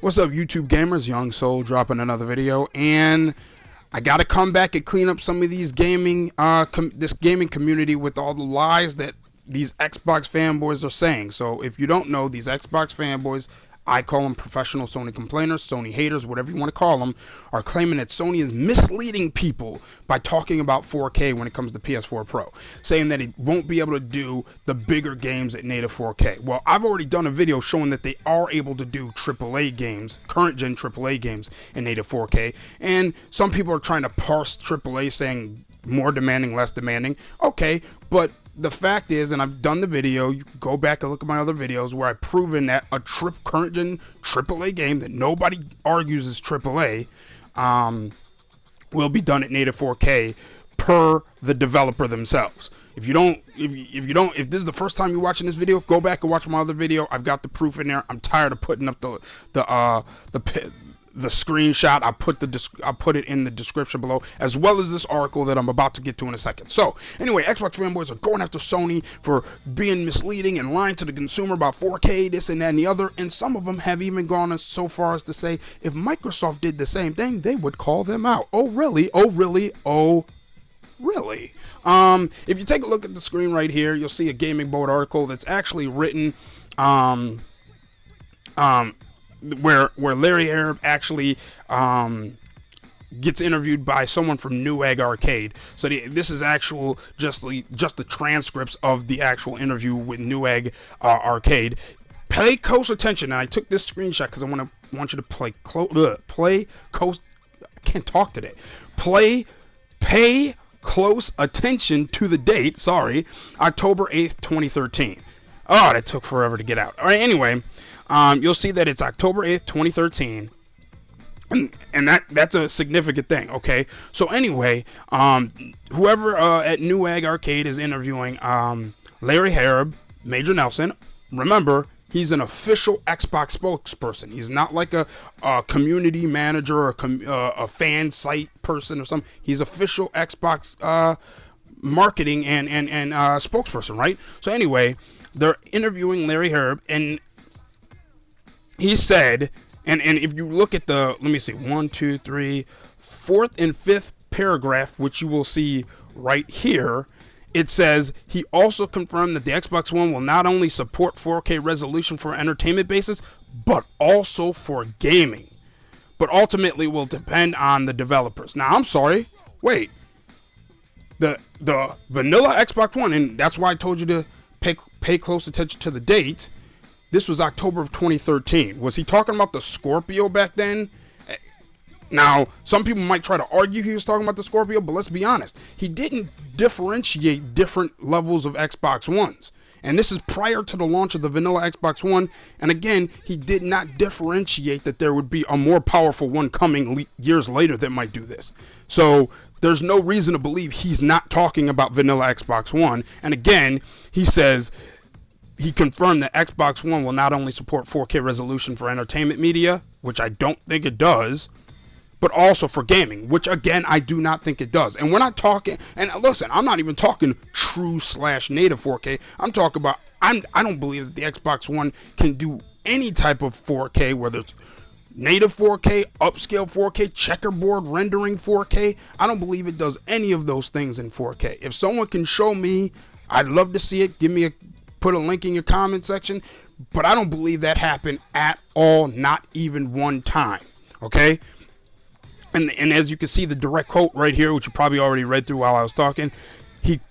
What's up, YouTube gamers? Young Soul dropping another video, and I gotta come back and clean up some of these this gaming community with all the lies that these Xbox fanboys are saying. So if you don't know, these Xbox fanboys, I call them professional Sony complainers, Sony haters, whatever you want to call them, are claiming that Sony is misleading people by talking about 4K when it comes to PS4 Pro, saying that it won't be able to do the bigger games at native 4K. Well, I've already done a video showing that they are able to do AAA games, current gen AAA games in native 4K, and some people are trying to parse AAA saying more demanding, less demanding. Okay, but the fact is, and I've done the video, you can go back and look at my other videos where I've proven that a current gen AAA game that nobody argues is AAA will be done at native 4K per the developer themselves. If this is the first time you're watching this video, go back and watch my other video. I've got the proof in there. I'm tired of putting up the screenshot. I'll put it in the description below, as well as this article that I'm about to get to in a second. So anyway, Xbox fanboys are going after Sony for being misleading and lying to the consumer about 4K, this and that and the other, and some of them have even gone so far as to say if Microsoft did the same thing, they would call them out. Oh really? Oh really? Oh really? If you take a look at the screen right here, you'll see a Gaming Board article that's actually written where Larry Harab actually gets interviewed by someone from Newegg Arcade. So this is just the transcripts of the actual interview with Newegg Arcade. Pay close attention. And I took this screenshot because I want you to pay close attention to the date. Sorry, October 8th, 2013. Oh, that took forever to get out. All right, anyway. You'll see that it's October 8th, 2013, and that's a significant thing, okay? So anyway, whoever at Newegg Arcade is interviewing Larry Harab, Major Nelson, remember, he's an official Xbox spokesperson. He's not like a community manager or a fan site person or something. He's official Xbox marketing and spokesperson, right? So anyway, they're interviewing Larry Harab, and he said, and if you look at the, let me see, 1, 2, 3, 4th and 5th paragraph, which you will see right here, it says he also confirmed that the Xbox One will not only support 4K resolution for entertainment basis, but also for gaming. But ultimately will depend on the developers. Now, I'm sorry, wait. The vanilla Xbox One, and that's why I told you to pay close attention to the date. This was October of 2013. Was he talking about the Scorpio back then? Now, some people might try to argue he was talking about the Scorpio, but let's be honest. He didn't differentiate different levels of Xbox Ones. And this is prior to the launch of the vanilla Xbox One. And again, he did not differentiate that there would be a more powerful one coming years later that might do this. So there's no reason to believe he's not talking about vanilla Xbox One. And again, he says, he confirmed that Xbox One will not only support 4K resolution for entertainment media, which I don't think it does, but also for gaming, which again, I do not think it does. And we're not talking, and listen, I'm not even talking true/native 4K. I'm talking about, I don't believe that the Xbox One can do any type of 4K, whether it's native 4K, upscale 4K, checkerboard rendering 4K. I don't believe it does any of those things in 4K. If someone can show me, I'd love to see it. Put a link in your comment section, but I don't believe that happened at all, not even one time, okay? And as you can see, the direct quote right here, which you probably already read through while I was talking,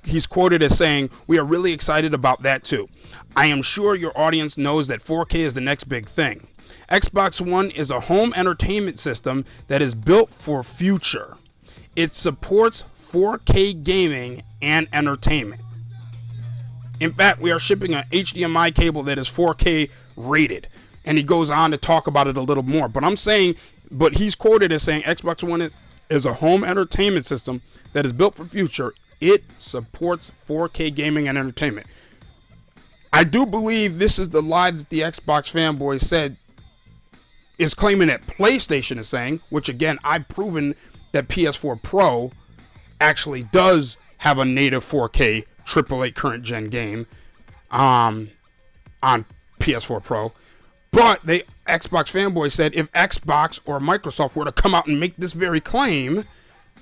he's quoted as saying, "We are really excited about that too. I am sure your audience knows that 4K is the next big thing. Xbox One is a home entertainment system that is built for future. It supports 4K gaming and entertainment. In fact, we are shipping an HDMI cable that is 4K rated." And he goes on to talk about it a little more. But he's quoted as saying Xbox One is a home entertainment system that is built for future. It supports 4K gaming and entertainment. I do believe this is the lie that the Xbox fanboy is claiming that PlayStation is saying, which again, I've proven that PS4 Pro actually does have a native 4K AAA current gen game on PS4 Pro. But Xbox fanboy said if Xbox or Microsoft were to come out and make this very claim,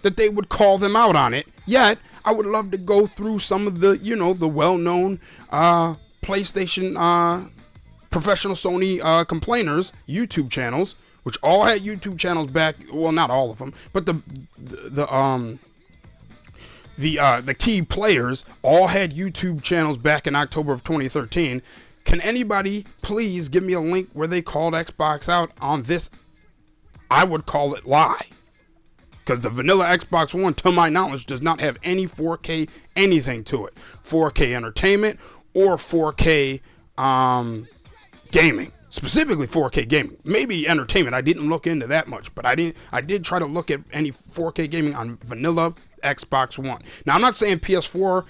that they would call them out on it. Yet, I would love to go through some of the, the well-known PlayStation, professional Sony complainers, YouTube channels, which all had YouTube channels back. Well, not all of them, but the key players all had YouTube channels back in October of 2013. Can anybody please give me a link where they called Xbox out on this? I would call it lie. Because the vanilla Xbox One, to my knowledge, does not have any 4K anything to it. 4K entertainment or 4K gaming. Specifically 4K gaming. Maybe entertainment. I didn't look into that much, but I did try to look at any 4K gaming on vanilla Xbox One. Now, I'm not saying PS4,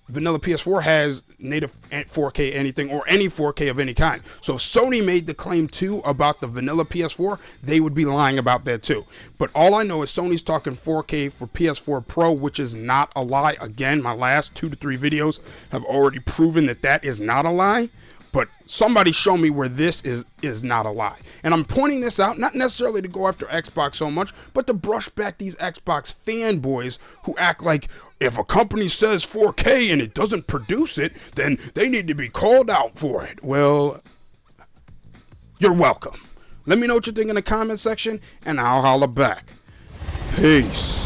vanilla PS4 has native 4K anything or any 4K of any kind. So if Sony made the claim too about the vanilla PS4, they would be lying about that too. But all I know is Sony's talking 4K for PS4 Pro, which is not a lie. Again, my last 2 to 3 videos have already proven that that is not a lie. But somebody show me where this is not a lie. And I'm pointing this out not necessarily to go after Xbox so much, but to brush back these Xbox fanboys who act like if a company says 4K and it doesn't produce it, then they need to be called out for it. Well, you're welcome. Let me know what you think in the comment section, and I'll holla back. Peace.